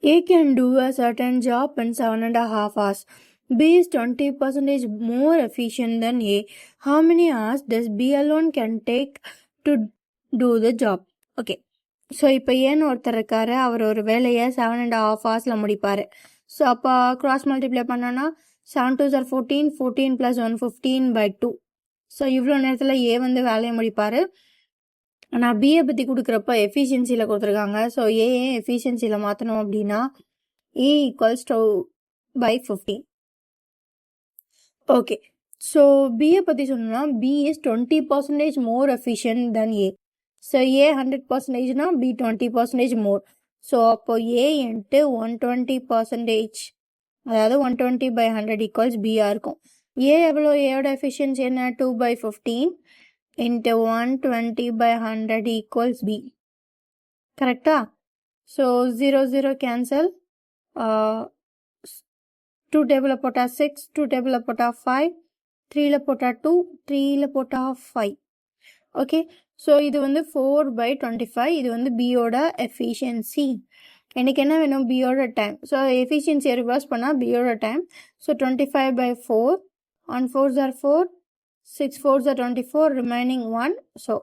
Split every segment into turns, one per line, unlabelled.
A can do a certain job in 7.5 hours. B is 20% more efficient than A. How many hours does B alone can take to do the job? Okay. So இப்போ ஏன்னு ஒருத்தர் இருக்காரு, அவர் ஒரு வேலையை 7.5 hours முடிப்பார். So அப்போ cross multiply பண்ணோன்னா 7 2s are 14, 14 + 1 15/2. So இவ்வளோ நேரத்தில் ஏ வந்து வேலையை முடிப்பார். ஆனால் பிஏ பற்றி கொடுக்குறப்ப எஃபிஷியன்சியில் கொடுத்துருக்காங்க. ஸோ ஏன் எஃபிஷியன்சியில் மாற்றணும் அப்படின்னா A equals to by 15. Okay. So B A பற்றி சொன்னோம்னா B is 20% more efficient than A. So A 100%னா பி 20% மோர். ஸோ அப்போ ஏ இன்ட்டு 120%, அதாவது 120/100 ஈக்குவல்ஸ் பிஆர் இருக்கும். ஏ எவ்வளோ? ஏயோட எஃபிஷியன்சி என்ன? 2/15 இன்ட்டு 120/100 ஈக்குவல்ஸ் பி. கரெக்டா? So 0 0 cancel. 2 டேபிளில் போட்டால் 6, 2 டேபிளில் போட்டால் 5, 3ல் போட்டால் 2, 3ல் போட்டால் 5. ஓகே. ஸோ இது வந்து 4/25. இது வந்து பியோட எஃபிஷியன்சி. எனக்கு என்ன வேணும்? பியோட டைம். ஸோ எஃபிஷியன்சியை ரிவர்ஸ் பண்ணால் பியோட time. So 25/4, 1 4s are 4, 6 4s are 24, remaining 1. So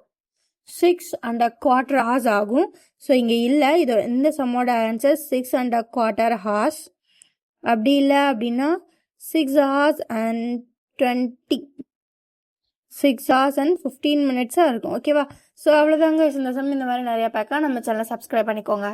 6.25 hours ஆகும். ஸோ இங்கே இல்லை, இது இந்த சம்மோட ஆன்சர் 6.25 hours. அப்படி இல்லை அப்படின்னா 6 hours and 15 minutes இருக்கும். ஓகேவா? ஸோ அவ்வளோதாங்க. இந்த சம் இந்த மாதிரி நிறையா பேக்கா நம்ம சேனலை சப்ஸ்கிரைப் பண்ணிக்கோங்க.